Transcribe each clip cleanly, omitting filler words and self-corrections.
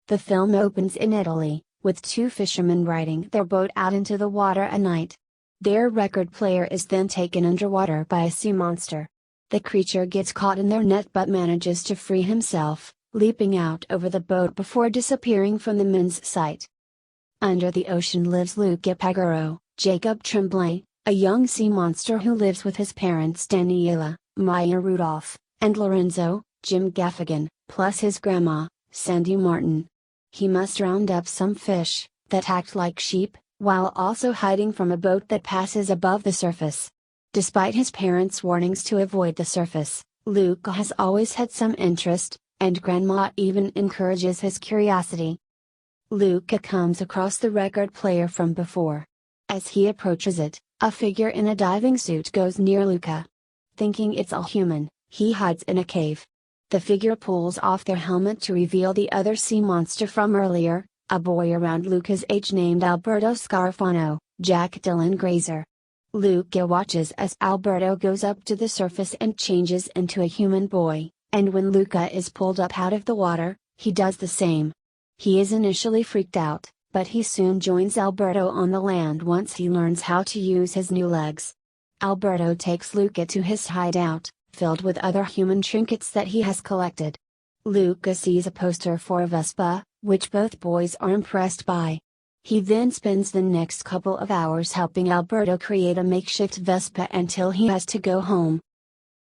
The film opens in Italy, with two fishermen riding their boat out into the water at night. Their record player is then taken underwater by a sea monster. The creature gets caught in their net but manages to free himself, leaping out over the boat before disappearing from the men's sight. Under the ocean lives Luca Paguro, Jacob Tremblay, a young sea monster who lives with his parents Daniela, Maya Rudolph, and Lorenzo, Jim Gaffigan, plus his grandma, Sandy Martin. He must round up some fish, that act like sheep, while also hiding from a boat that passes above the surface. Despite his parents' warnings to avoid the surface, Luca has always had some interest, and Grandma even encourages his curiosity. Luca comes across the record player from before. As he approaches it, a figure in a diving suit goes near Luca. Thinking it's a human, he hides in a cave. The figure pulls off their helmet to reveal the other sea monster from earlier, a boy around Luca's age named Alberto Scarafano, Jack Dylan Grazer. Luca watches as Alberto goes up to the surface and changes into a human boy, and when Luca is pulled up out of the water, he does the same. He is initially freaked out, but he soon joins Alberto on the land once he learns how to use his new legs. Alberto takes Luca to his hideout, filled with other human trinkets that he has collected. Luca sees a poster for a Vespa, which both boys are impressed by. He then spends the next couple of hours helping Alberto create a makeshift Vespa until he has to go home.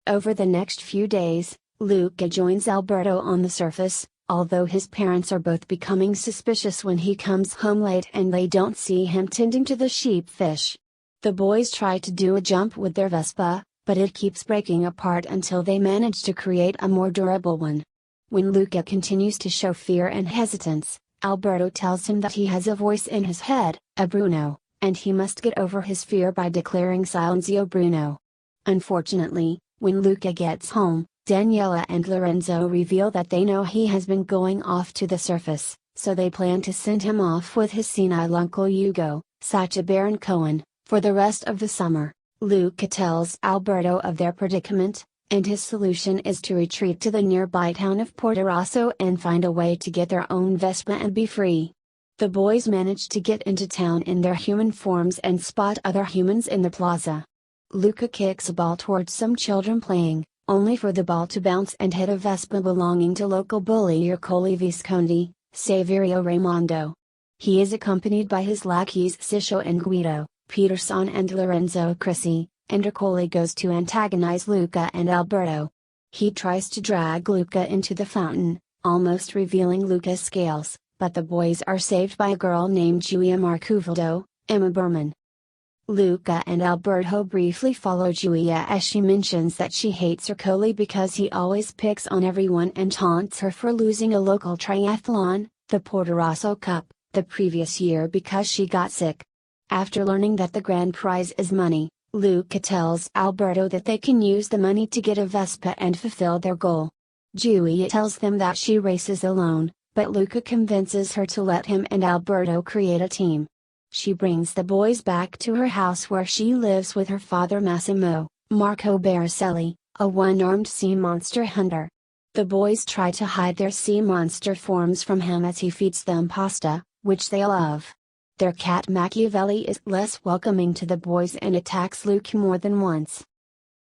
Over the next few days, Luca joins Alberto on the surface, although his parents are both becoming suspicious when he comes home late and they don't see him tending to the sheepfish. The boys try to do a jump with their Vespa, but it keeps breaking apart until they manage to create a more durable one. When Luca continues to show fear and hesitance, Alberto tells him that he has a voice in his head, a Bruno, and he must get over his fear by declaring Silenzio Bruno. Unfortunately, when Luca gets home, Daniela and Lorenzo reveal that they know he has been going off to the surface, so they plan to send him off with his senile uncle Hugo, Sacha Baron Cohen, for the rest of the summer. Luca tells Alberto of their predicament, and his solution is to retreat to the nearby town of Portorosso and find a way to get their own Vespa and be free. The boys manage to get into town in their human forms and spot other humans in the plaza. Luca kicks a ball towards some children playing, only for the ball to bounce and hit a Vespa belonging to local bully Ercole Visconti, Saverio Raimondo. He is accompanied by his lackeys Siscio and Guido, Peterson and Lorenzo Crisi, and Ercole goes to antagonize Luca and Alberto. He tries to drag Luca into the fountain, almost revealing Luca's scales, but the boys are saved by a girl named Giulia Marcuvaldo, Emma Berman. Luca and Alberto briefly follow Giulia as she mentions that she hates Ercole because he always picks on everyone and taunts her for losing a local triathlon, the Portorosso Cup, the previous year because she got sick. After learning that the grand prize is money, Luca tells Alberto that they can use the money to get a Vespa and fulfill their goal. Giulia tells them that she races alone, but Luca convinces her to let him and Alberto create a team. She brings the boys back to her house where she lives with her father Massimo, Marco Baricelli, a one-armed sea monster hunter. The boys try to hide their sea monster forms from him as he feeds them pasta, which they love. Their cat Machiavelli is less welcoming to the boys and attacks Luca more than once.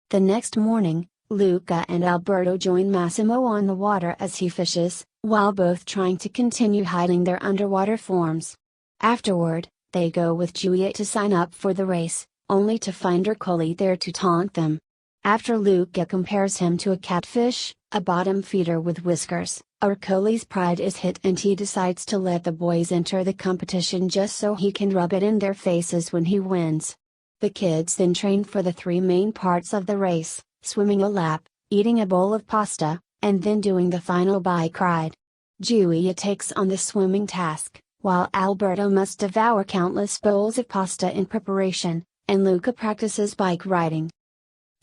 The next morning, Luca and Alberto join Massimo on the water as he fishes, while both trying to continue hiding their underwater forms. Afterward, they go with Giulia to sign up for the race, only to find Ercole there to taunt them. After Luca compares him to a catfish, a bottom feeder with whiskers, Ercole's pride is hit and he decides to let the boys enter the competition just so he can rub it in their faces when he wins. The kids then train for the three main parts of the race: swimming a lap, eating a bowl of pasta, and then doing the final bike ride. Giulia takes on the swimming task, while Alberto must devour countless bowls of pasta in preparation, and Luca practices bike riding.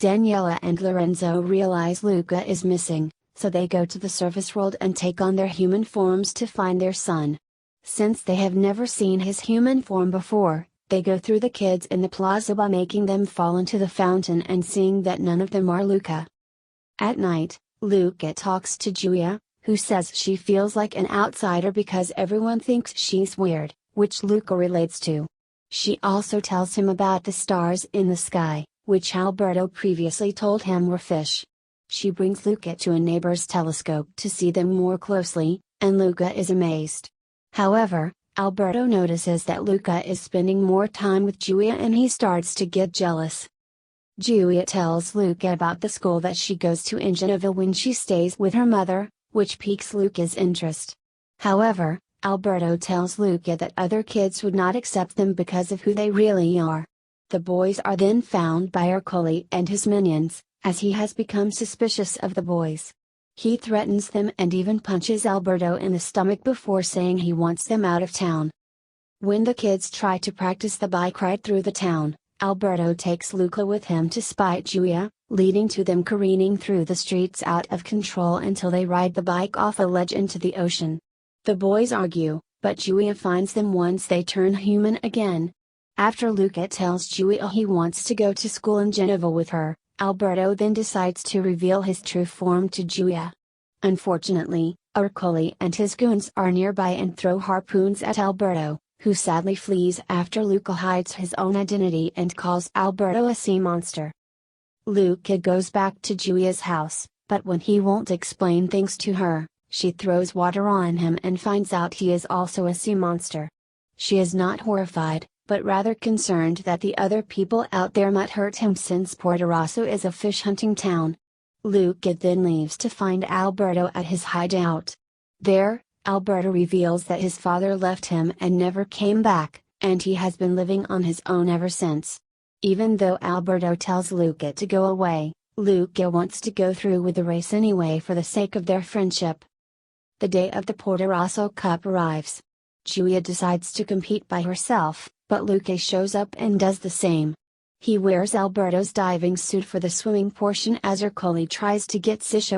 Daniela and Lorenzo realize Luca is missing, so they go to the surface world and take on their human forms to find their son. Since they have never seen his human form before, they go through the kids in the plaza by making them fall into the fountain and seeing that none of them are Luca. At night, Luca talks to Giulia, who says she feels like an outsider because everyone thinks she's weird, which Luca relates to. She also tells him about the stars in the sky, which Alberto previously told him were fish. She brings Luca to a neighbor's telescope to see them more closely, and Luca is amazed. However, Alberto notices that Luca is spending more time with Giulia and he starts to get jealous. Giulia tells Luca about the school that she goes to in Genova when she stays with her mother, which piques Luca's interest. However, Alberto tells Luca that other kids would not accept them because of who they really are. The boys are then found by Ercole and his minions, as he has become suspicious of the boys. He threatens them and even punches Alberto in the stomach before saying he wants them out of town. When the kids try to practice the bike ride through the town, Alberto takes Luca with him to spite Giulia, leading to them careening through the streets out of control until they ride the bike off a ledge into the ocean. The boys argue, but Giulia finds them once they turn human again. After Luca tells Giulia he wants to go to school in Genova with her, Alberto then decides to reveal his true form to Giulia. Unfortunately, Ercole and his goons are nearby and throw harpoons at Alberto, who sadly flees after Luca hides his own identity and calls Alberto a sea monster. Luca goes back to Giulia's house, but when he won't explain things to her, she throws water on him and finds out he is also a sea monster. She is not horrified, but rather concerned that the other people out there might hurt him since Porto Rosso is a fish hunting town. Luca then leaves to find Alberto at his hideout. There, Alberto reveals that his father left him and never came back, and he has been living on his own ever since. Even though Alberto tells Luca to go away, Luca wants to go through with the race anyway for the sake of their friendship. The day of the Porto Rosso Cup arrives. Giulia decides to compete by herself, but Luca shows up and does the same. He wears Alberto's diving suit for the swimming portion as Ercole tries to get Sisho